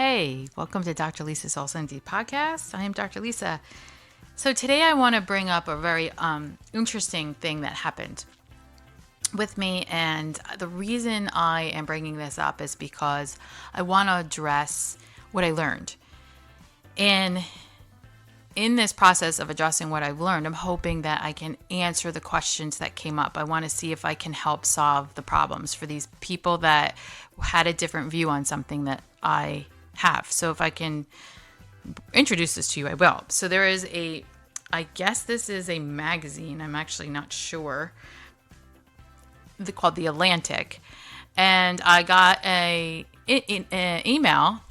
Hey, welcome to Dr. Lisa Sulsenti podcast. I am Dr. Lisa. So today I want to bring up a very interesting thing that happened with me, and the reason I am bringing this up is because I want to address what I learned. And in this process of addressing what I've learned, I'm hoping that I can answer the questions that came up. I want to see if I can help solve the problems for these people that had a different view on something that I have. So if I can introduce this to you, I will. So there is I guess this is a magazine. I'm actually not sure. They're called The Atlantic. And I got an email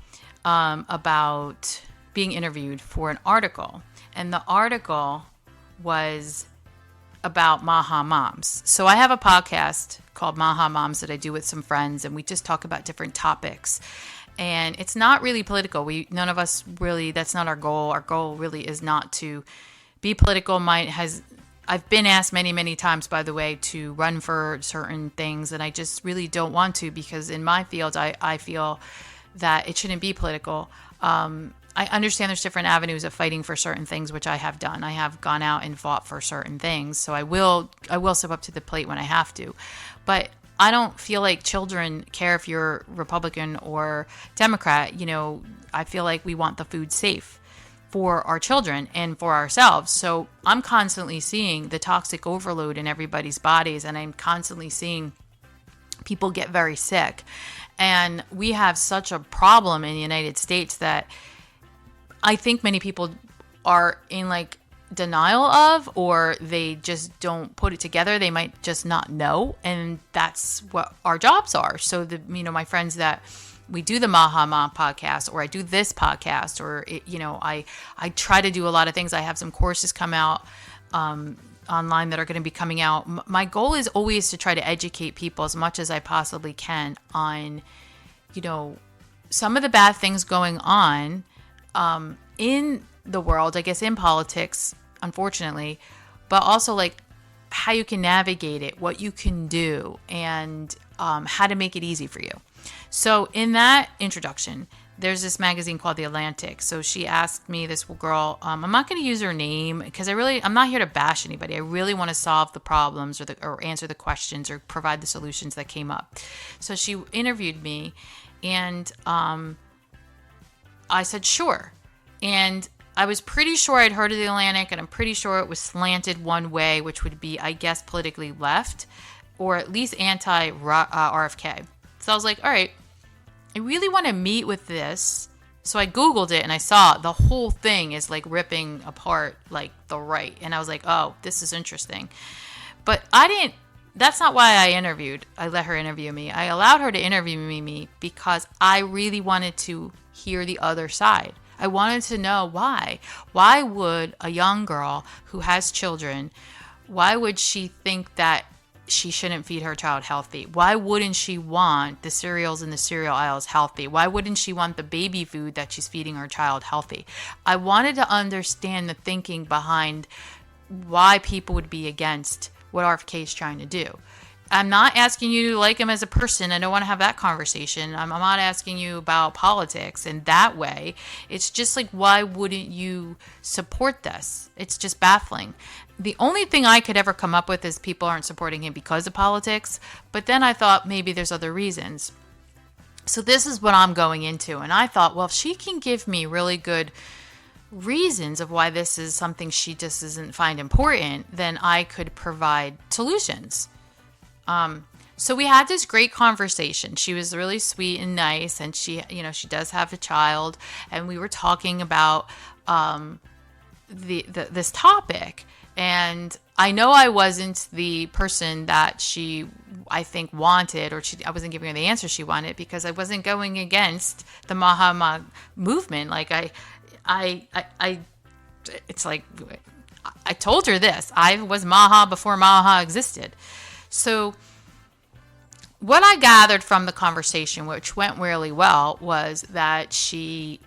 about being interviewed for an article. And the article was about MAHA moms. So I have a podcast called MAHA Moms that I do with some friends, and we just talk about different topics. And it's not really political. None of us really, that's not our goal. Our goal really is not to be political. I've been asked many, many times, by the way, to run for certain things, and I just really don't want to, because in my field, I feel that it shouldn't be political. I understand there's different avenues of fighting for certain things, which I have done. I have gone out and fought for certain things, so I will step up to the plate when I have to. But I don't feel like children care if you're Republican or Democrat. I feel like we want the food safe for our children and for ourselves. So I'm constantly seeing the toxic overload in everybody's bodies, and I'm constantly seeing people get very sick. And we have such a problem in the United States that I think many people are in denial of, or they just don't put it together. They might just not know. And that's what our jobs are. So my friends that we do the MAHA Mom podcast, or I do this podcast, or I try to do a lot of things. I have some courses come out online that are going to be coming out. My goal is always to try to educate people as much as I possibly can on, some of the bad things going on in the world, I guess in politics, unfortunately, but also how you can navigate it, what you can do, and how to make it easy for you. So in that introduction, there's this magazine called The Atlantic. So she asked me, this girl, I'm not going to use her name because I'm not here to bash anybody. I really want to solve the problems or answer the questions or provide the solutions that came up. So she interviewed me, and I said, sure. And I was pretty sure I'd heard of The Atlantic, and I'm pretty sure it was slanted one way, which would be, I guess, politically left, or at least anti-RFK. So I was like, all right, I really want to meet with this. So I Googled it, and I saw the whole thing is ripping apart the right. And I was like, oh, this is interesting. But that's not why I interviewed. I let her interview me. I allowed her to interview me because I really wanted to hear the other side. I wanted to know why. Why would a young girl who has children, why would she think that she shouldn't feed her child healthy? Why wouldn't she want the cereals in the cereal aisles healthy? Why wouldn't she want the baby food that she's feeding her child healthy? I wanted to understand the thinking behind why people would be against what RFK is trying to do. I'm not asking you to like him as a person. I don't want to have that conversation. I'm not asking you about politics in that way. It's just why wouldn't you support this? It's just baffling. The only thing I could ever come up with is people aren't supporting him because of politics. But then I thought maybe there's other reasons. So this is what I'm going into. And I thought, well, if she can give me really good reasons of why this is something she just doesn't find important, then I could provide solutions. So we had this great conversation. She was really sweet and nice, and she does have a child, and we were talking about this topic. And I know I wasn't the person that she, I think, wanted, or I wasn't giving her the answer she wanted, because I wasn't going against the MAHA movement. It's like I told her this. I was MAHA before MAHA existed. So what I gathered from the conversation, which went really well, was that she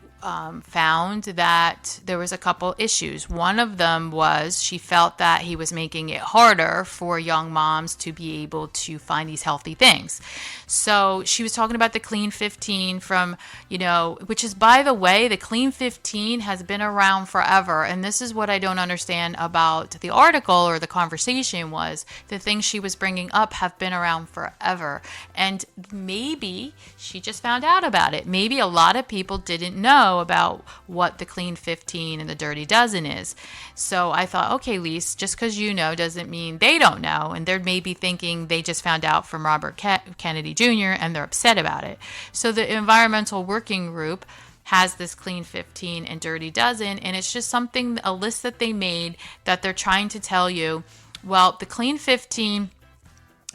found that there was a couple issues. One of them was she felt that he was making it harder for young moms to be able to find these healthy things. So she was talking about the Clean 15 from, which is, by the way, the Clean 15 has been around forever. And this is what I don't understand about the article or the conversation was the things she was bringing up have been around forever. And maybe she just found out about it. Maybe a lot of people didn't know about what the Clean 15 and the Dirty Dozen is. So I thought, okay, Lise, just because you know doesn't mean they don't know. And they're maybe thinking they just found out from Robert Kennedy Jr. and they're upset about it. So the Environmental Working Group has this Clean 15 and Dirty Dozen, and it's just something, a list that they made that they're trying to tell you, well, the Clean 15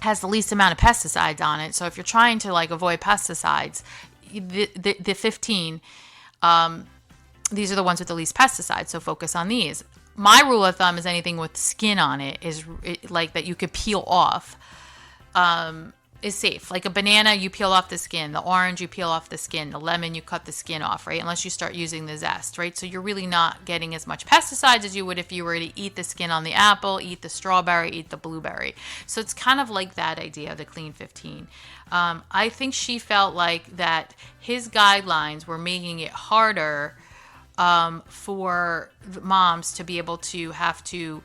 has the least amount of pesticides on it. So if you're trying to avoid pesticides, the 15, these are the ones with the least pesticides. So focus on these. My rule of thumb is anything with skin on it is that you could peel off, is safe. Like a banana, you peel off the skin. The orange, you peel off the skin. The lemon, you cut the skin off, right? Unless you start using the zest, right? So you're really not getting as much pesticides as you would if you were to eat the skin on the apple, eat the strawberry, eat the blueberry. So it's kind of like that idea of the Clean 15. I think she felt like that his guidelines were making it harder for moms to be able to have to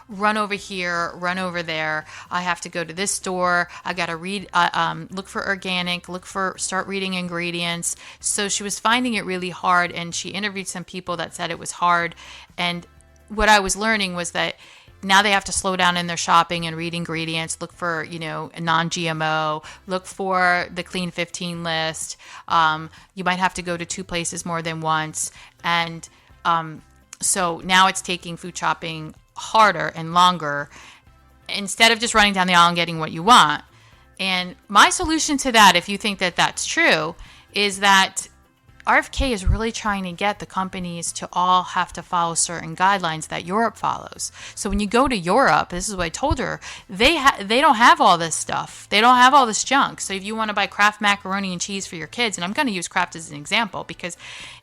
run over here, run over there. I have to go to this store. I got to read, look for organic, start reading ingredients. So she was finding it really hard, and she interviewed some people that said it was hard. And what I was learning was that now they have to slow down in their shopping and read ingredients, look for, a non-GMO, look for the Clean 15 list. You might have to go to 2 places more than once. And so now it's taking food shopping harder and longer instead of just running down the aisle and getting what you want. And my solution to that, if you think that that's true, is that RFK is really trying to get the companies to all have to follow certain guidelines that Europe follows. So when you go to Europe, this is what I told her, they don't have all this stuff. They don't have all this junk. So if you want to buy Kraft macaroni and cheese for your kids, and I'm going to use Kraft as an example because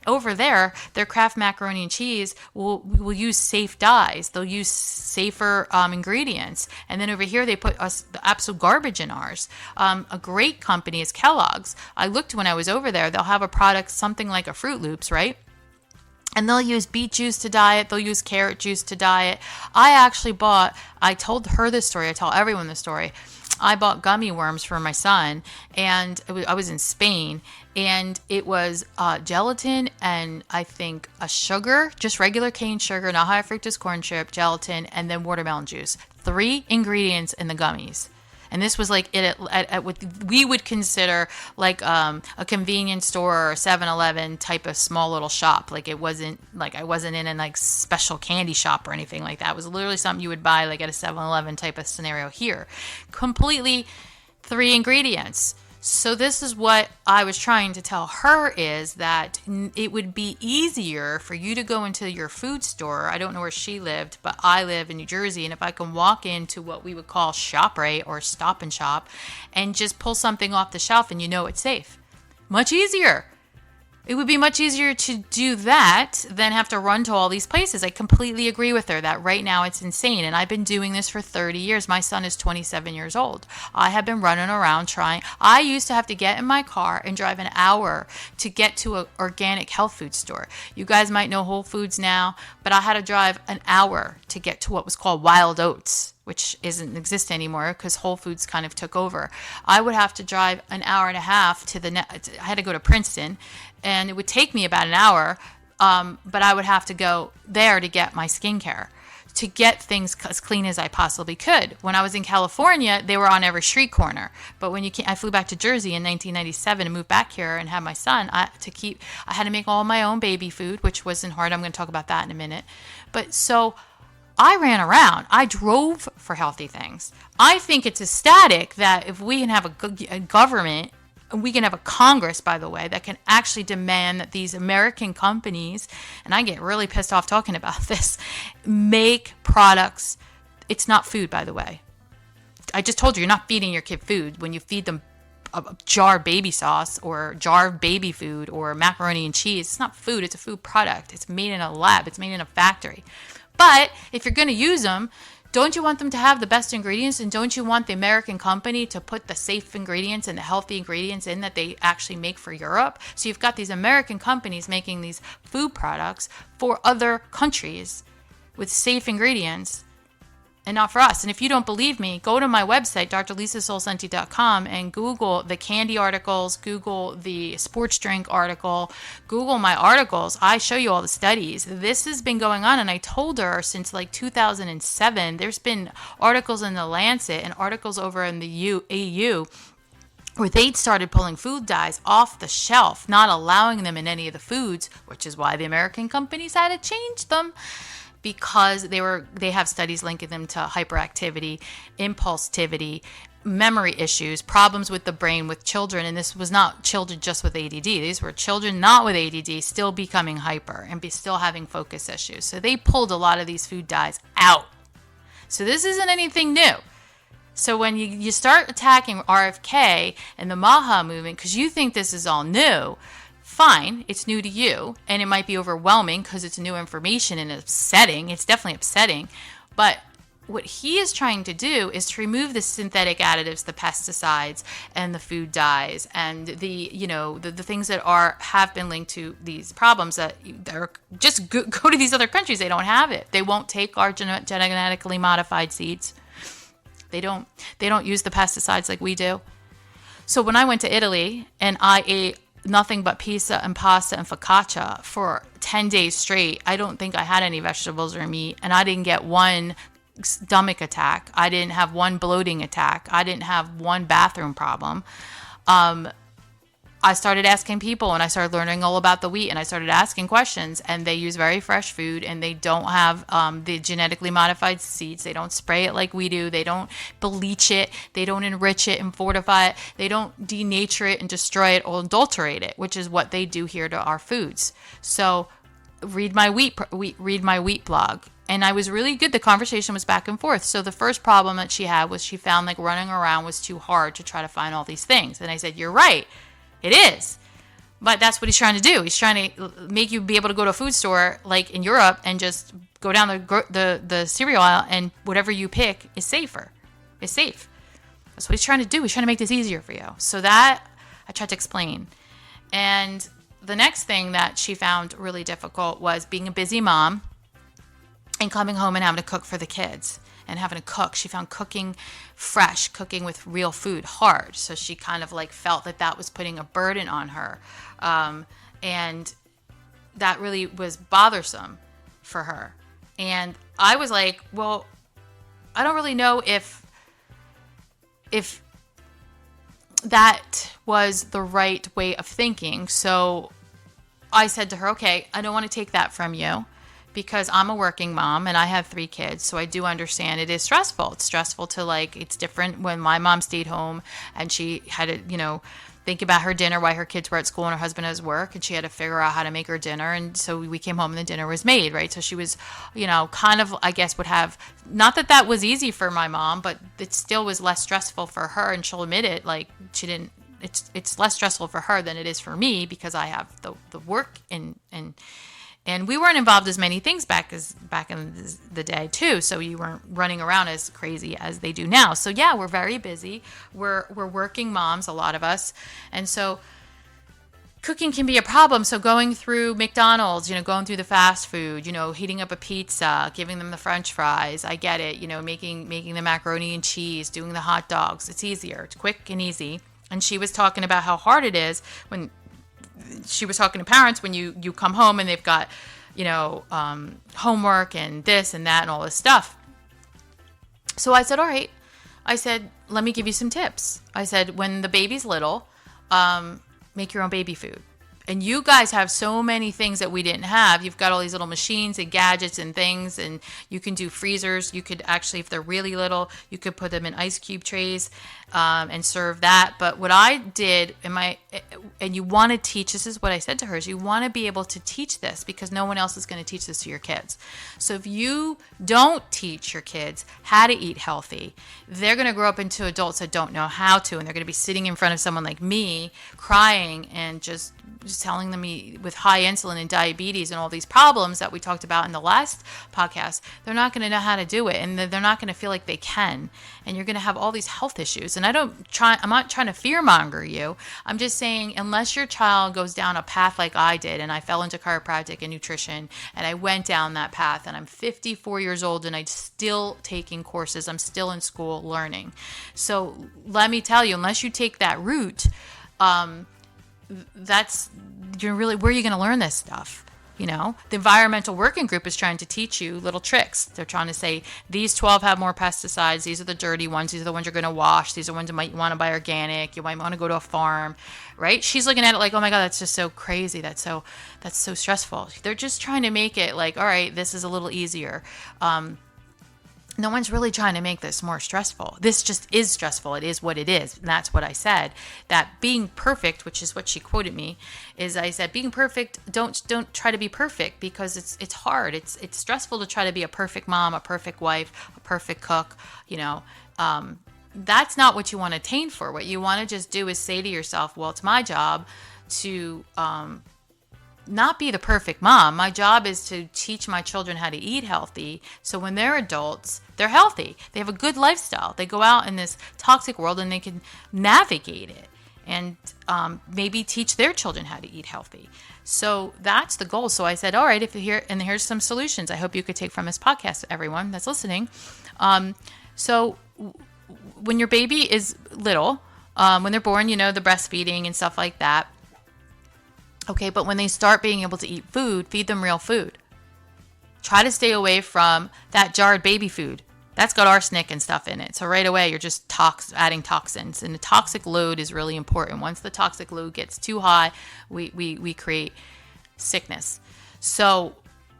over there, their Kraft macaroni and cheese will use safe dyes. They'll use safer ingredients. And then over here, they put the absolute garbage in ours. A great company is Kellogg's. I looked when I was over there. They'll have a product, something like a Fruit Loops, right? And they'll use beet juice to dye it. They'll use carrot juice to dye it. I told her this story. I tell everyone this story. I bought gummy worms for my son, and I was in Spain, and it was gelatin and I think a sugar, just regular cane sugar, not high fructose corn syrup, gelatin, and then watermelon juice. 3 ingredients in the gummies. And this was like at what we would consider like a convenience store or a 7-Eleven type of small little shop. Like it wasn't like I wasn't in a like special candy shop or anything like that. It was literally something you would buy like at a 7-Eleven type of scenario here. Completely 3 ingredients. So this is what I was trying to tell her is that it would be easier for you to go into your food store. I don't know where she lived, but I live in New Jersey. And if I can walk into what we would call ShopRite or Stop and Shop and just pull something off the shelf and it's safe. Much easier. It would be much easier to do that than have to run to all these places. I completely agree with her that right now it's insane. And I've been doing this for 30 years. My son is 27 years old. I have been running around trying. I used to have to get in my car and drive an hour to get to an organic health food store. You guys might know Whole Foods now, but I had to drive an hour to get to what was called Wild Oats, which doesn't exist anymore because Whole Foods kind of took over. I would have to drive an hour and a half I had to go to Princeton, and it would take me about an hour, but I would have to go there to get my skincare, to get things as clean as I possibly could. When I was in California, they were on every street corner. But when I flew back to Jersey in 1997 and moved back here and had my son, I had to make all my own baby food, which wasn't hard. I'm going to talk about that in a minute. But so I ran around. I drove for healthy things. I think it's ecstatic that if we can have a government, we can have a Congress, by the way, that can actually demand that these American companies, and I get really pissed off talking about this, make products. It's not food, by the way. I just told you, you're not feeding your kid food when you feed them a jar of baby sauce or jar of baby food or macaroni and cheese. It's not food. It's a food product. It's made in a lab. It's made in a factory. But if you're going to use them, don't you want them to have the best ingredients? And don't you want the American company to put the safe ingredients and the healthy ingredients in that they actually make for Europe? So you've got these American companies making these food products for other countries with safe ingredients and not for us. And if you don't believe me, go to my website, drlisasulsenti.com, and Google the candy articles, Google the sports drink article, Google my articles. I show you all the studies. This has been going on, and I told her since like 2007, there's been articles in the Lancet and articles over in the EU where they started pulling food dyes off the shelf, not allowing them in any of the foods, which is why the American companies had to change them. Because they have studies linking them to hyperactivity, impulsivity, memory issues, problems with the brain with children. And this was not children just with ADD. These were children not with ADD still becoming hyper and still having focus issues. So they pulled a lot of these food dyes out. So this isn't anything new. So when you start attacking RFK and the MAHA movement because you think this is all new, fine, it's new to you, and it might be overwhelming because it's new information and upsetting. It's definitely upsetting. But what he is trying to do is to remove the synthetic additives, the pesticides, and the food dyes, and the things that have been linked to these problems that are just go to these other countries. They don't have it. They won't take our genetically modified seeds. They don't use the pesticides like we do. So when I went to Italy and I ate nothing but pizza and pasta and focaccia for 10 days straight, I don't think I had any vegetables or meat, and I didn't get one stomach attack. I didn't have one bloating attack. I didn't have one bathroom problem. I started asking people, and I started learning all about the wheat, and I started asking questions, and they use very fresh food, and they don't have the genetically modified seeds. They don't spray it like we do. They don't bleach it. They don't enrich it and fortify it. They don't denature it and destroy it or adulterate it, which is what they do here to our foods. So read my wheat blog. And I was really good. The conversation was back and forth. So the first problem that she had was she found like running around was too hard to try to find all these things. And I said, you're right. It is. But that's what he's trying to do. He's trying to make you be able to go to a food store like in Europe and just go down the cereal aisle and whatever you pick is safer. It's safe. That's what he's trying to do. He's trying to make this easier for you. So that I tried to explain. And the next thing that she found really difficult was being a busy mom and coming home and having to cook for the kids. And having to cook. She found cooking fresh, cooking with real food hard. So she kind of like felt that was putting a burden on her. And that really was bothersome for her. And I was like, well, I don't really know if that was the right way of thinking. So I said to her, okay, I don't want to take that from you, because I'm a working mom and I have 3 kids. So I do understand it is stressful. It's stressful to it's different when my mom stayed home and she had to, think about her dinner while her kids were at school and her husband has work, and she had to figure out how to make her dinner. And so we came home and the dinner was made, right? So she was, kind of, I guess, would have, not that was easy for my mom, but it still was less stressful for her. And she'll admit it, she didn't, it's less stressful for her than it is for me because I have the work and we weren't involved as many things back in the day too. So you weren't running around as crazy as they do now. So yeah, we're very busy. We're working moms, a lot of us. And so cooking can be a problem. So going through McDonald's, going through the fast food, heating up a pizza, giving them the French fries. I get it. making the macaroni and cheese, doing the hot dogs. It's easier. It's quick and easy. And she was talking about how hard it is when she was talking to parents when you come home and they've got, homework and this and that and all this stuff. So I said, all right. I said, let me give you some tips. I said, when the baby's little, make your own baby food. And you guys have so many things that we didn't have. You've got all these little machines and gadgets and things, and you can do freezers. You could actually, if they're really little, you could put them in ice cube trays and serve that. But what I did and you want to teach, this is what I said to her, is you want to be able to teach this because no one else is going to teach this to your kids. So if you don't teach your kids how to eat healthy, they're going to grow up into adults that don't know how to, and they're going to be sitting in front of someone like me crying and just telling them with high insulin and diabetes and all these problems that we talked about in the last podcast. They're not going to know how to do it, and they're not going to feel like they can, and you're going to have all these health issues. And I'm not trying to fear monger you. I'm just saying, unless your child goes down a path like I did, and I fell into chiropractic and nutrition, and I went down that path, and I'm 54 years old and I'm still taking courses. I'm still in school learning. So let me tell you, unless you take that route, you're really, where are you going to learn this stuff? You know, the environmental working group is trying to teach you little tricks. They're trying to say these 12 have more pesticides. These are the dirty ones. These are the ones you're going to wash. These are ones you might want to buy organic. You might want to go to a farm, right? She's looking at it like, oh my God, that's just so crazy. That's so stressful. They're just trying to make it like, all right, this is a little easier. No one's really trying to make this more stressful. This just is stressful. It is what it is. And that's what I said. That being perfect, which is what she quoted me, is I said, being perfect, don't try to be perfect because it's hard. It's stressful to try to be a perfect mom, a perfect wife, a perfect cook, you know. That's not what you want to attain for. What you want to just do is say to yourself, well, it's my job to not be the perfect mom. My job is to teach my children how to eat healthy. So when they're adults, they're healthy. They have a good lifestyle. They go out in this toxic world and they can navigate it and maybe teach their children how to eat healthy. So that's the goal. So I said, all right, here's some solutions I hope you could take from this podcast, everyone that's listening. So when your baby is little, when they're born, you know, the breastfeeding and stuff like that. Okay, but when they start being able to eat food, feed them real food. Try to stay away from that jarred baby food. That's got arsenic and stuff in it. So right away, you're just adding toxins. And the toxic load is really important. Once the toxic load gets too high, we create sickness. So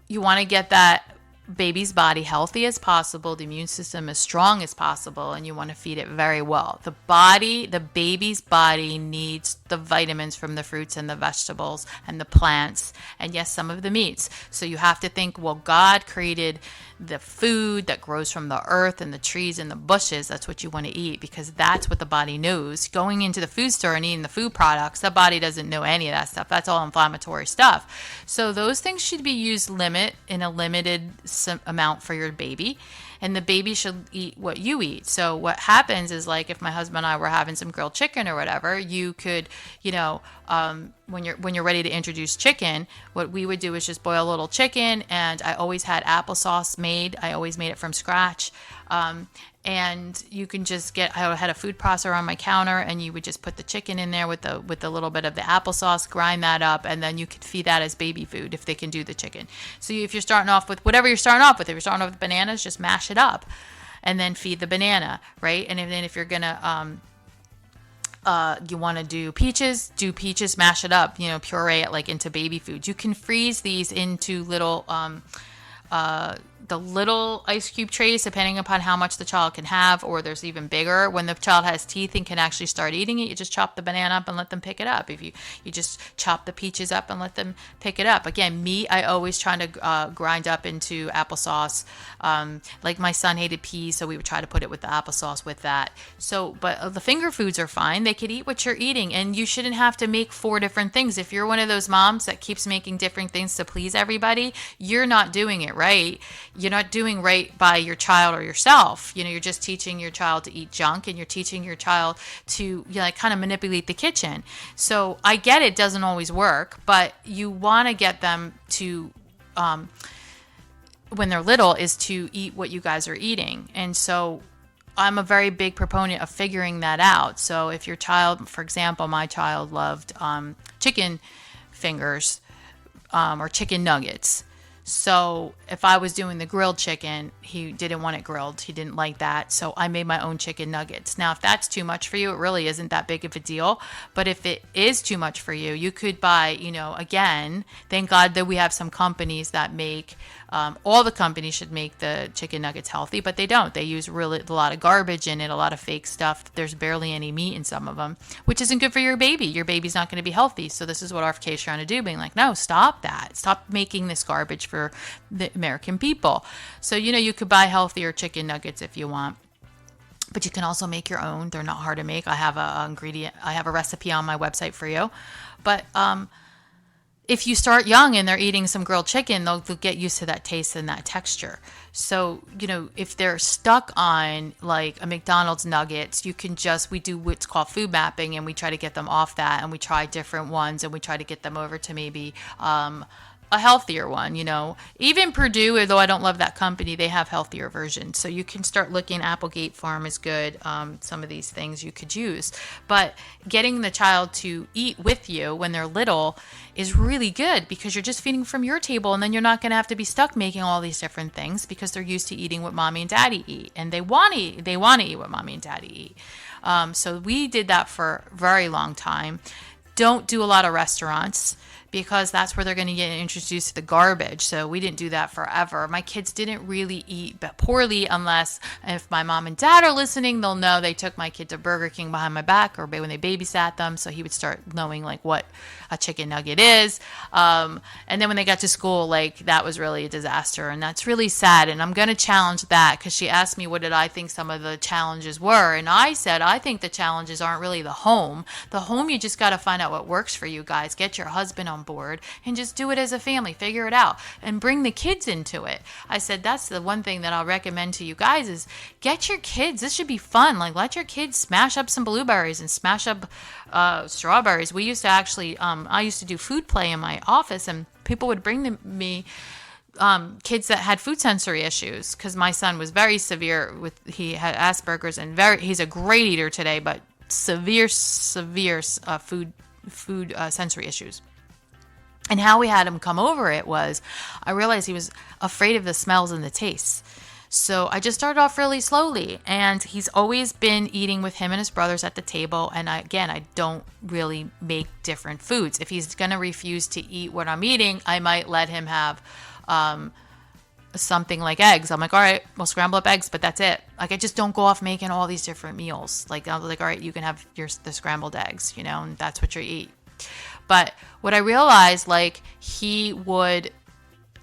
you want to get that baby's body healthy as possible, the immune system as strong as possible, and you want to feed it very well. The baby's body needs the vitamins from the fruits and the vegetables and the plants, and yes, some of the meats. So you have to think, well, God created the food that grows from the earth and the trees and the bushes. That's what you want to eat because that's what the body knows. Going into the food store and eating the food products, the body doesn't know any of that stuff. That's all inflammatory stuff. So those things should be used in a limited amount for your baby, and the baby should eat what you eat. So what happens is, like, if my husband and I were having some grilled chicken or whatever, you could, you know, when you're ready to introduce chicken, what we would do is just boil a little chicken, and I always had applesauce made. I always made it from scratch. And you can just I had a food processor on my counter, and you would just put the chicken in there with a little bit of the applesauce, grind that up, and then you could feed that as baby food if they can do the chicken. So if you're starting off with whatever you're starting off with, if you're starting off with bananas, just mash it up and then feed the banana, right? And then if you're gonna you want to do peaches, mash it up, you know, puree it like into baby food. You can freeze these into little the little ice cube trays, depending upon how much the child can have, or there's even bigger. When the child has teeth and can actually start eating it, you just chop the banana up and let them pick it up. If you just chop the peaches up and let them pick it up. Again, meat, I always try to grind up into applesauce. Like my son hated peas, so we would try to put it with the applesauce with that. So, but the finger foods are fine. They could eat what you're eating, and you shouldn't have to make 4 different things. If you're one of those moms that keeps making different things to please everybody, you're not doing it right. You're not doing right by your child or yourself. You know, you're just teaching your child to eat junk, and you're teaching your child to, you know, like, kind of manipulate the kitchen. So I get it doesn't always work, but you want to get them to, when they're little, is to eat what you guys are eating. And so I'm a very big proponent of figuring that out. So if your child, for example, my child loved chicken fingers or chicken nuggets. So if I was doing the grilled chicken, he didn't want it grilled. He didn't like that. So I made my own chicken nuggets. Now, if that's too much for you, it really isn't that big of a deal. But if it is too much for you, you could buy, again, thank God that we have some companies that make, all the companies should make the chicken nuggets healthy, but they don't. They use really a lot of garbage in it, a lot of fake stuff. There's barely any meat in some of them, which isn't good for your baby. Your baby's not going to be healthy. So this is what RFK is trying to do, being like, no, stop that. Stop making this garbage for the American people. So, you could buy healthier chicken nuggets if you want, but you can also make your own. They're not hard to make. I have a recipe on my website for you. But if you start young and they're eating some grilled chicken, they'll get used to that taste and that texture. So, if they're stuck on like a McDonald's nuggets, we do what's called food mapping, and we try to get them off that, and we try different ones, and we try to get them over to maybe a healthier one. Even Purdue, although I don't love that company, they have healthier versions. So you can start looking. Applegate Farm is good. Some of these things you could use, but getting the child to eat with you when they're little is really good, because you're just feeding from your table, and then you're not going to have to be stuck making all these different things, because they're used to eating what mommy and daddy eat, and they want to eat what mommy and daddy eat. So we did that for a very long time. Don't do a lot of restaurants, because that's where they're going to get introduced to the garbage. So we didn't do that forever. My kids didn't really eat poorly, unless if my mom and dad are listening, they'll know they took my kid to Burger King behind my back, or when they babysat them. So he would start knowing like what a chicken nugget is. And then when they got to school, like that was really a disaster. And that's really sad. And I'm going to challenge that, because she asked me what did I think some of the challenges were. And I said, I think the challenges aren't really the home. The home, you just got to find out what works for you guys. Get your husband on board and just do it as a family. Figure it out and bring the kids into it. I said that's the one thing that I'll recommend to you guys is get your kids. This should be fun. Like let your kids smash up some blueberries and smash up strawberries. We used to actually, I used to do food play in my office, and people would bring me kids that had food sensory issues, because my son was very severe he had Asperger's, and he's a great eater today, but severe food sensory issues. And how we had him come over it was, I realized he was afraid of the smells and the tastes. So I just started off really slowly, and he's always been eating with him and his brothers at the table. And I don't really make different foods. If he's going to refuse to eat what I'm eating, I might let him have something like eggs. I'm like, all right, we'll scramble up eggs, but that's it. Like, I just don't go off making all these different meals. Like, I'm like, all right, you can have the scrambled eggs, and that's what you eat. But what I realized, like, he would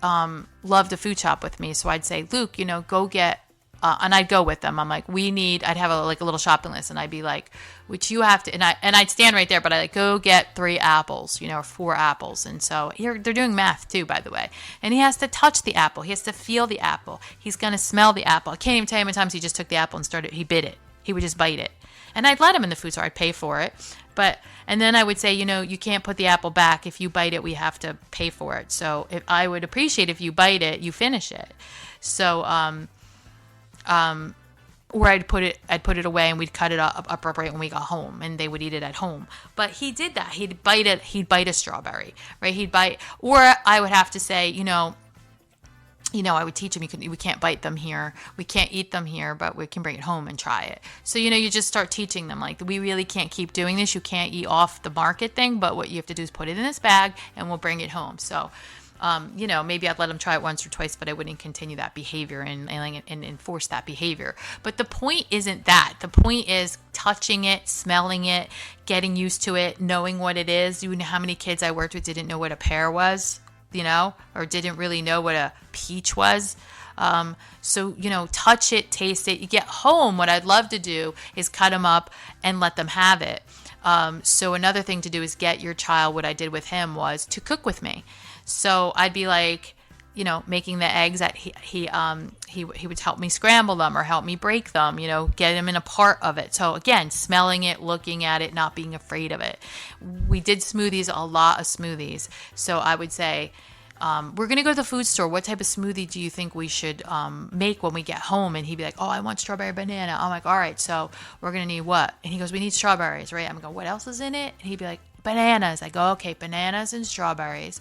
love to food shop with me. So I'd say, Luke, go get, and I'd go with them. I'm like, I'd have a little shopping list, and I'd be like, which you have to, and I'd stand right there, but I'd go get 3 apples, or 4 apples. And so they're doing math too, by the way. And he has to touch the apple. He has to feel the apple. He's going to smell the apple. I can't even tell you how many times he just took the apple and he bit it. He would just bite it. And I'd let him in the food store. I'd pay for it. And then I would say, you can't put the apple back. If you bite it, we have to pay for it. So I would appreciate if you bite it, you finish it. So, or I'd put it away, and we'd cut it up right when we got home, and they would eat it at home. But he did that. He'd bite a strawberry, right? Or I would have to say, I would teach him, we can't bite them here. We can't eat them here, but we can bring it home and try it. So, you just start teaching them, like, we really can't keep doing this. You can't eat off the market thing, but what you have to do is put it in this bag, and we'll bring it home. So, maybe I'd let them try it once or twice, but I wouldn't continue that behavior and enforce that behavior. But the point isn't that. The point is touching it, smelling it, getting used to it, knowing what it is. You know how many kids I worked with didn't know what a pear was? Or didn't really know what a peach was. So, touch it, taste it. You get home, what I'd love to do is cut them up and let them have it. So another thing to do is get your child, what I did with him was to cook with me. So I'd be like, making the eggs that he would help me scramble them or help me break them, get him in a part of it. So again, smelling it, looking at it, not being afraid of it. We did a lot of smoothies. So I would say, we're going to go to the food store. What type of smoothie do you think we should make when we get home? And he'd be like, oh, I want strawberry banana. I'm like, all right, so we're going to need what? And he goes, we need strawberries, right? I'm going, what else is in it? And he'd be like, bananas. I go, okay, bananas and strawberries.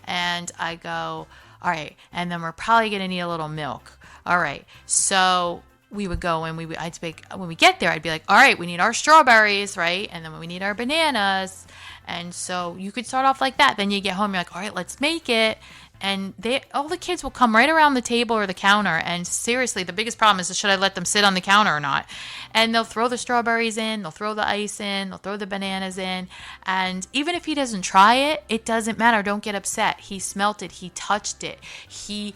And I go, All right. And then we're probably going to need a little milk. All right. So we would go and when we get there, I'd be like, all right, we need our strawberries, right? And then we need our bananas. And so you could start off like that. Then you get home, you're like, all right, let's make it. And all the kids will come right around the table or the counter. And seriously, the biggest problem is, should I let them sit on the counter or not? And they'll throw the strawberries in, they'll throw the ice in, they'll throw the bananas in. And even if he doesn't try it, it doesn't matter. Don't get upset. He smelt it. He touched it. He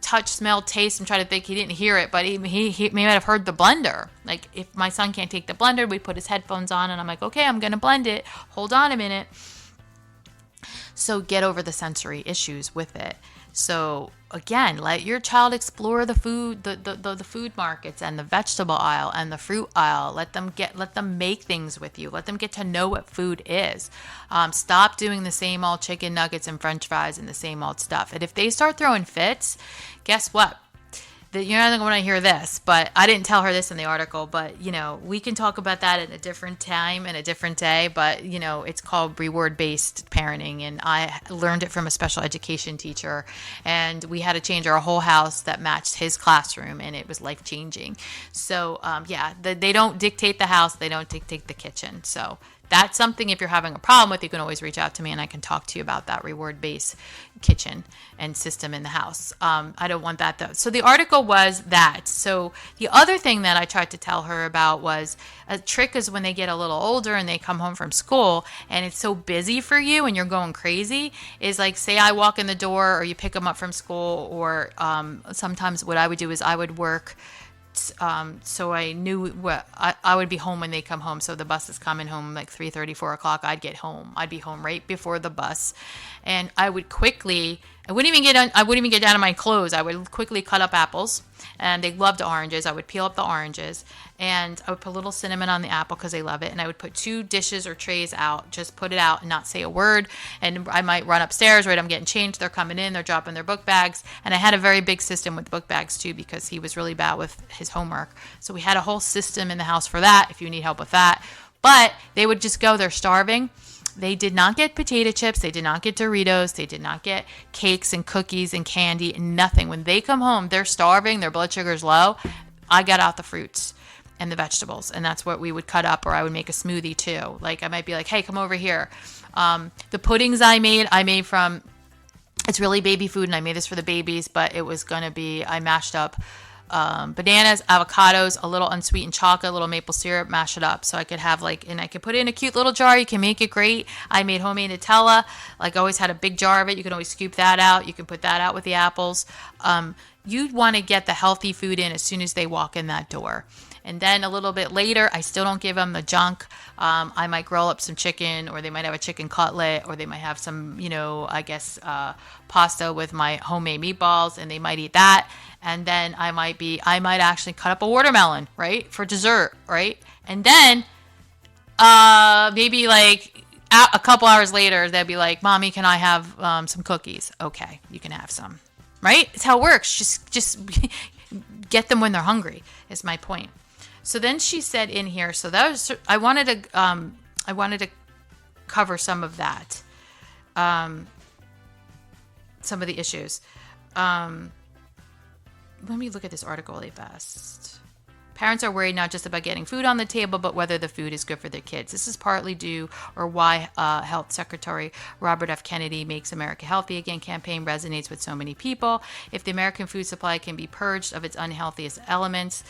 touch, smell, taste. I'm trying to think. He didn't hear it, but he may have heard the blender. Like, if my son can't take the blender, we put his headphones on and I'm like, okay, I'm going to blend it. Hold on a minute. So get over the sensory issues with it. So again, let your child explore the food, the food markets and the vegetable aisle and the fruit aisle. Let them make things with you. Let them get to know what food is. Stop doing the same old chicken nuggets and French fries and the same old stuff. And if they start throwing fits, guess what? You're not going to hear this, but I didn't tell her this in the article, but, we can talk about that at a different time and a different day, but, it's called reward-based parenting, and I learned it from a special education teacher, and we had to change our whole house that matched his classroom, and it was life-changing. So, they don't dictate the house, they don't dictate the kitchen, so that's something, if you're having a problem with, you can always reach out to me and I can talk to you about that reward-based kitchen and system in the house. I don't want that though. So the article was that. So the other thing that I tried to tell her about was a trick is when they get a little older and they come home from school and it's so busy for you and you're going crazy, is like, say I walk in the door or you pick them up from school, or sometimes what I would do is I would work so I knew what I would be home when they come home. So the bus is coming home like 3:30, 4 o'clock. I'd get home. I'd be home right before the bus, and I would quickly. I wouldn't even get down to my clothes. I would quickly cut up apples, and they loved oranges. I would peel up the oranges, and I would put a little cinnamon on the apple because they love it. And I would put 2 dishes or trays out, just put it out and not say a word. And I might run upstairs, right? I'm getting changed. They're coming in. They're dropping their book bags. And I had a very big system with book bags too, because he was really bad with his homework. So we had a whole system in the house for that, if you need help with that. But they would just go. They're starving. They did not get potato chips. They did not get Doritos. They did not get cakes and cookies and candy, nothing. When they come home, they're starving. Their blood sugar's low. I got out the fruits and the vegetables, and that's what we would cut up, or I would make a smoothie too. Like, I might be like, hey, come over here. The puddings I made from, it's really baby food, and I made this for the babies, but it was going to be, I mashed up bananas, avocados, a little unsweetened chocolate, a little maple syrup, mash it up. So I could have and I could put it in a cute little jar. You can make it great. I made homemade Nutella. Like, I always had a big jar of it. You can always scoop that out. You can put that out with the apples. You'd want to get the healthy food in as soon as they walk in that door. And then a little bit later, I still don't give them the junk. I might grill up some chicken, or they might have a chicken cutlet, or they might have some, pasta with my homemade meatballs, and they might eat that. And then I might actually cut up a watermelon, right, for dessert, right? And then maybe like a couple hours later, they'll be like, Mommy, can I have some cookies? Okay, you can have some, right? It's how it works. Just get them when they're hungry is my point. So then she said in here, so that was, I wanted to cover some of that, some of the issues. Let me look at this article really fast. Parents are worried not just about getting food on the table, but whether the food is good for their kids. This is partly due, or why Health Secretary Robert F. Kennedy Makes America Healthy Again campaign resonates with so many people. If the American food supply can be purged of its unhealthiest elements,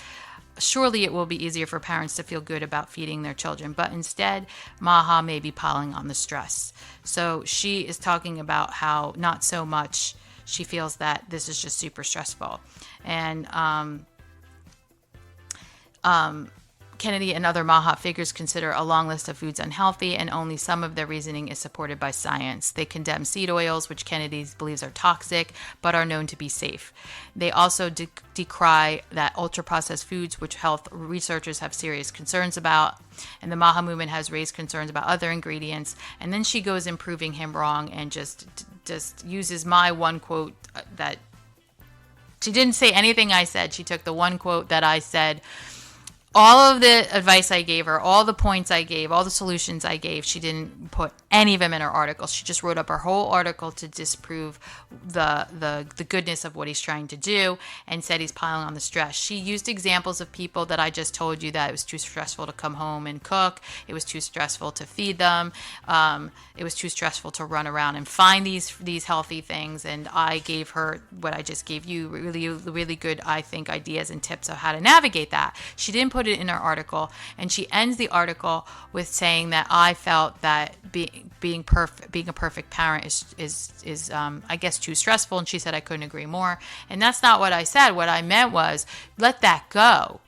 surely it will be easier for parents to feel good about feeding their children. But instead, MAHA may be piling on the stress. So she is talking about how not so much she feels that this is just super stressful. And Kennedy and other MAHA figures consider a long list of foods unhealthy, and only some of their reasoning is supported by science. They condemn seed oils, which Kennedy believes are toxic, but are known to be safe. They also decry that ultra-processed foods, which health researchers have serious concerns about. And the MAHA movement has raised concerns about other ingredients. And then she goes in proving him wrong and just uses my one quote that she didn't say anything I said. She took the one quote that I said. All of the advice I gave her, all the points I gave, all the solutions I gave, she didn't put any of them in her article. She just wrote up her whole article to disprove the goodness of what he's trying to do, and said he's piling on the stress. She used examples of people that I just told you, that it was too stressful to come home and cook. It was too stressful to feed them. It was too stressful to run around and find these healthy things. And I gave her what I just gave you, really good, I think, ideas and tips of how to navigate that. She didn't put it in her article, and she ends the article with saying that I felt that being a perfect parent is I guess too stressful, and she said I couldn't agree more. And that's not what I said. What I meant was, let that go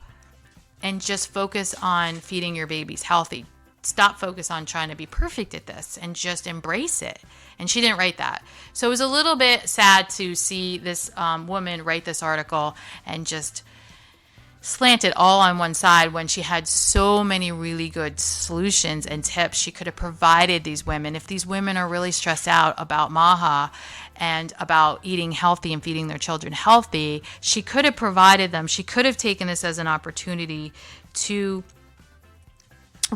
and just focus on feeding your babies healthy. Stop focus on trying to be perfect at this and just embrace it. And she didn't write that. So it was a little bit sad to see this woman write this article and just slant it all on one side, when she had so many really good solutions and tips she could have provided these women. If these women are really stressed out about MAHA and about eating healthy and feeding their children healthy, she could have provided them. She could have taken this as an opportunity to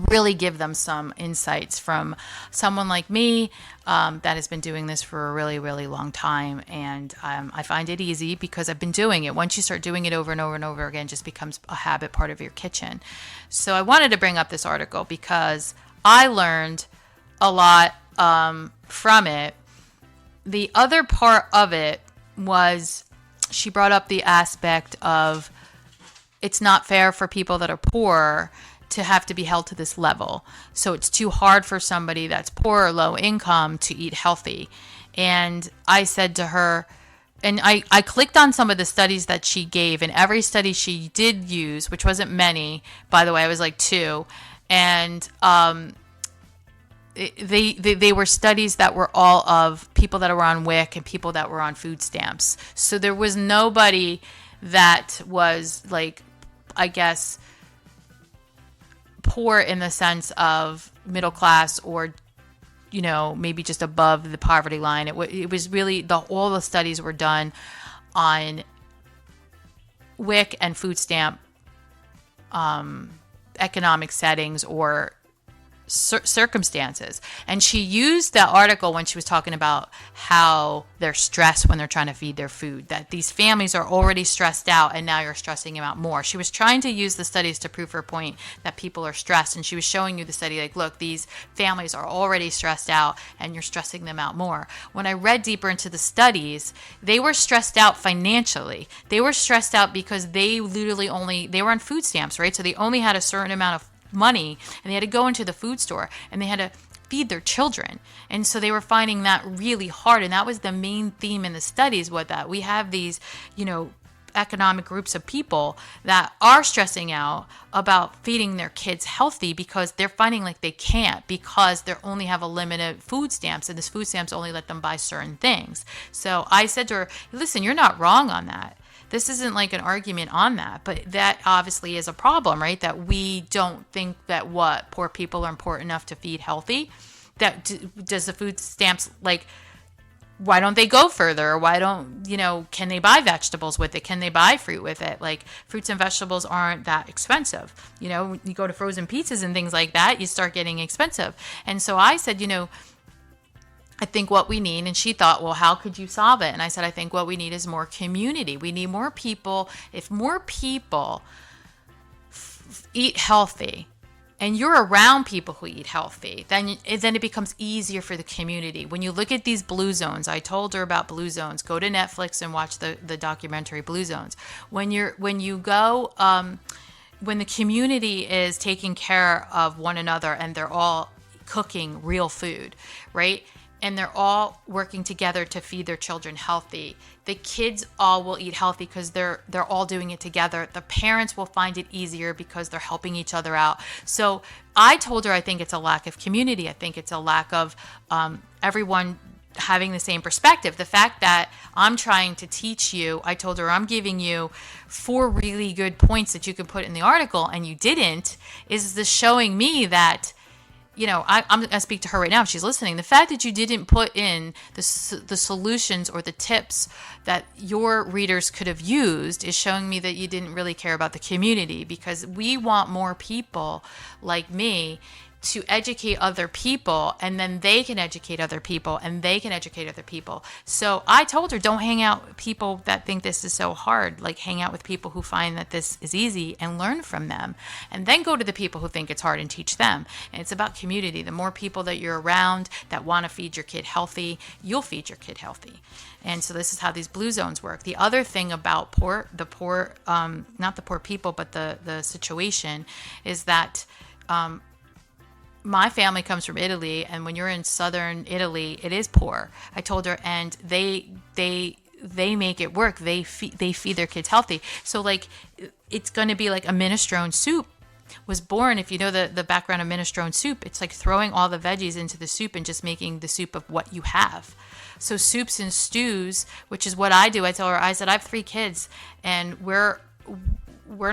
really give them some insights from someone like me that has been doing this for a really, really long time. And I find it easy because I've been doing it. Once you start doing it over and over and over again, it just becomes a habit, part of your kitchen. So I wanted to bring up this article because I learned a lot from it. The other part of it was, she brought up the aspect of it's not fair for people that are poor to have to be held to this level. So it's too hard for somebody that's poor or low income to eat healthy. And I said to her, and I clicked on some of the studies that she gave, and every study she did use, which wasn't many, by the way, it was like 2. And they were studies that were all of people that were on WIC and people that were on food stamps. So there was nobody that was, like, I guess, poor in the sense of middle class, or, you know, maybe just above the poverty line. It was really, all the studies were done on WIC and food stamp economic settings or circumstances. And she used that article when she was talking about how they're stressed when they're trying to feed their food, that these families are already stressed out and now you're stressing them out more. She was trying to use the studies to prove her point that people are stressed, and she was showing you the study, like, look, these families are already stressed out and you're stressing them out more. When I read deeper into the studies, they were stressed out financially. They were stressed out because they literally they were on food stamps, right? So they only had a certain amount of money, and they had to go into the food store and they had to feed their children. And so they were finding that really hard. And that was the main theme in the studies, was that we have these, you know, economic groups of people that are stressing out about feeding their kids healthy because they're finding like they can't, because they only have a limited food stamps, and this food stamps only let them buy certain things. So I said to her, listen, you're not wrong on that. This isn't like an argument on that, but that obviously is a problem, right? That we don't think that poor people are important enough to feed healthy. That does the food stamps, like, why don't they go further? Or why don't, you know, can they buy vegetables with it? Can they buy fruit with it? Like, fruits and vegetables aren't that expensive. You know, when you go to frozen pizzas and things like that, you start getting expensive. And so I said, you know, I think what we need, and she thought, well, how could you solve it? And I said, I think what we need is more community. We need more people. If more people eat healthy, and you're around people who eat healthy, then it becomes easier for the community. When you look at these blue zones, I told her about blue zones. Go to Netflix and watch the documentary Blue Zones. When the community is taking care of one another and they're all cooking real food, right? And they're all working together to feed their children healthy, the kids all will eat healthy because they're all doing it together. The parents will find it easier because they're helping each other out. So I told her, I think it's a lack of community. I think it's a lack of everyone having the same perspective. The fact that I'm trying to teach you, I told her I'm giving you 4 really good points that you can put in the article and you didn't, is this showing me that, you know, I'm going to speak to her right now if she's listening. The fact that you didn't put in the solutions or the tips that your readers could have used is showing me that you didn't really care about the community, because we want more people like me to educate other people, and then they can educate other people, and they can educate other people. So I told her, don't hang out with people that think this is so hard. Like, hang out with people who find that this is easy and learn from them, and then go to the people who think it's hard and teach them. And it's about community. The more people that you're around that want to feed your kid healthy, you'll feed your kid healthy. And so this is how these blue zones work. The other thing about not the poor people, but the situation is that my family comes from Italy, and when you're in southern Italy, it is poor. I told her, and they make it work. They feed their kids healthy. So like, it's going to be like a minestrone soup was born. If you know the background of minestrone soup, it's like throwing all the veggies into the soup and just making the soup of what you have. So soups and stews, which is what I do. I tell her, I said, I have 3 kids, and we're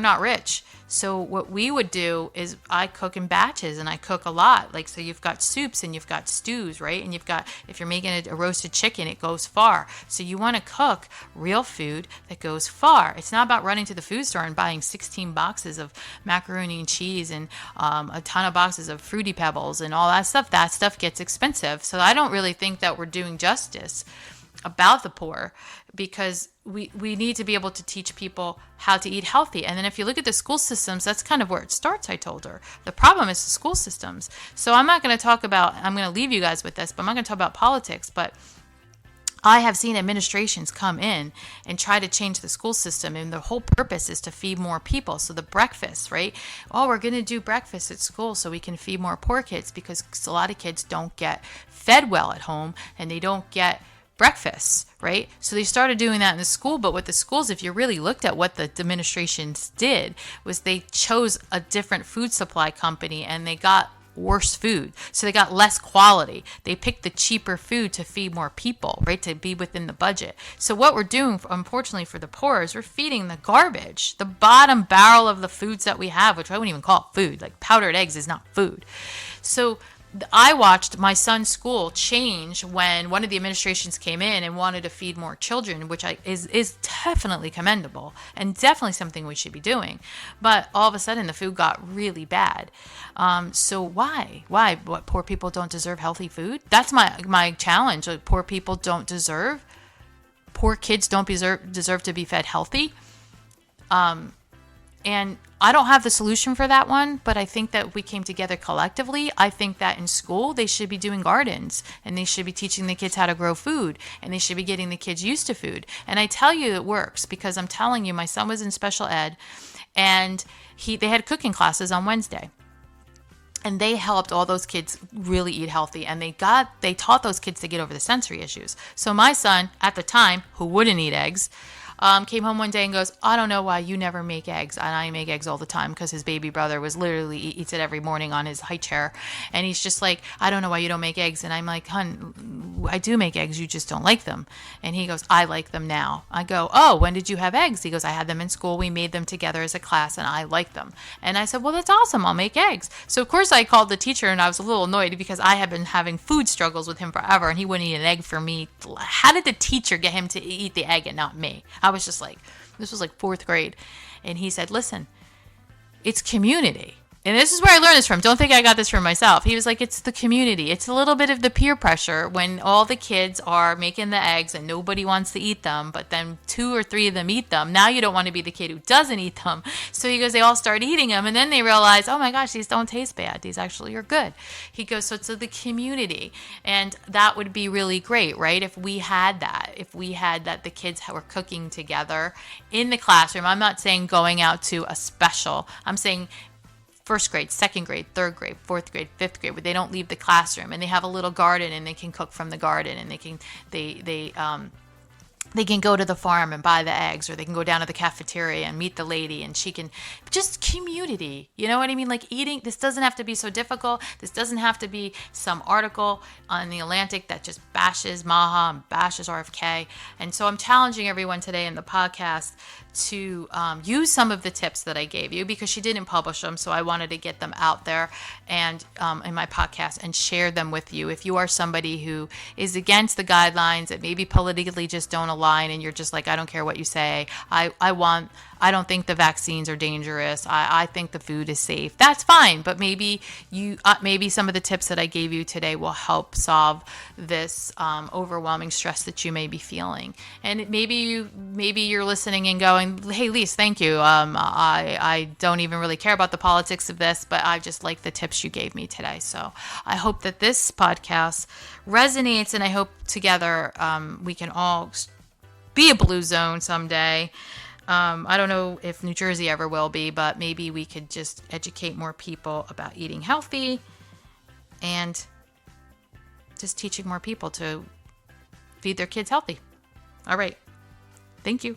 not rich. So what we would do is I cook in batches, and I cook a lot. Like, so you've got soups and you've got stews, right? And you've got, if you're making a roasted chicken, it goes far. So you want to cook real food that goes far. It's not about running to the food store and buying 16 boxes of macaroni and cheese and a ton of boxes of Fruity Pebbles and all that stuff. That stuff gets expensive. So I don't really think that we're doing justice about the poor, because we need to be able to teach people how to eat healthy. And then if you look at the school systems, that's kind of where it starts, I told her. The problem is the school systems. So I'm going to leave you guys with this, but I'm not going to talk about politics. But I have seen administrations come in and try to change the school system, and the whole purpose is to feed more people. So the breakfast, right? Oh, we're going to do breakfast at school so we can feed more poor kids, because a lot of kids don't get fed well at home, and they don't get breakfast, right? So they started doing that in the school. But with the schools, if you really looked at what the administrations did, was they chose a different food supply company, and they got worse food. So they got less quality. They picked the cheaper food to feed more people, right? To be within the budget. So what we're doing, unfortunately, for the poor is we're feeding the garbage, the bottom barrel of the foods that we have, which I wouldn't even call it food. Like, powdered eggs is not food. So I watched my son's school change when one of the administrations came in and wanted to feed more children, which is definitely commendable and definitely something we should be doing. But all of a sudden, the food got really bad. So why? What, poor people don't deserve healthy food? That's my challenge. Like, poor people don't deserve. Poor kids don't deserve to be fed healthy. And I don't have the solution for that one, but I think that if we came together collectively, I think that in school they should be doing gardens, and they should be teaching the kids how to grow food, and they should be getting the kids used to food. And I tell you it works, because I'm telling you, my son was in special ed, and they had cooking classes on Wednesday. And they helped all those kids really eat healthy, and they taught those kids to get over the sensory issues. So my son, at the time, who wouldn't eat eggs, came home one day and goes, I don't know why you never make eggs. And I make eggs all the time, because his baby brother eats it every morning on his high chair. And he's just like, I don't know why you don't make eggs. And I'm like, hon, I do make eggs. You just don't like them. And he goes, I like them now. I go, oh, when did you have eggs? He goes, I had them in school. We made them together as a class, and I like them. And I said, well, that's awesome. I'll make eggs. So of course I called the teacher, and I was a little annoyed, because I had been having food struggles with him forever, and he wouldn't eat an egg for me. How did the teacher get him to eat the egg and not me? I was just like, this was like 4th grade. And he said, listen, it's community. And this is where I learned this from. Don't think I got this from myself. He was like, it's the community. It's a little bit of the peer pressure when all the kids are making the eggs and nobody wants to eat them, but then 2 or 3 of them eat them. Now you don't want to be the kid who doesn't eat them. So he goes, they all start eating them, and then they realize, oh my gosh, these don't taste bad. These actually are good. He goes, so it's the community. And that would be really great, right? If we had that, the kids were cooking together in the classroom. I'm not saying going out to a special. I'm saying 1st grade, 2nd grade, 3rd grade, 4th grade, 5th grade, where they don't leave the classroom, and they have a little garden, and they can cook from the garden, and they can go to the farm and buy the eggs, or they can go down to the cafeteria and meet the lady, and she can just community. You know what I mean? Like, eating, this doesn't have to be so difficult. This doesn't have to be some article on the Atlantic that just bashes MAHA and bashes RFK. And so I'm challenging everyone today in the podcast to use some of the tips that I gave you, because she didn't publish them, so I wanted to get them out there and in my podcast and share them with you. If you are somebody who is against the guidelines that maybe politically just don't align, and you're just like, I don't care what you say, I want I don't think the vaccines are dangerous. I think the food is safe. That's fine. But maybe maybe some of the tips that I gave you today will help solve this overwhelming stress that you may be feeling. And maybe you're listening and going, hey, Lise, thank you. I don't even really care about the politics of this, but I just like the tips you gave me today. So I hope that this podcast resonates, and I hope together we can all be a blue zone someday. I don't know if New Jersey ever will be, but maybe we could just educate more people about eating healthy and just teaching more people to feed their kids healthy. All right. Thank you.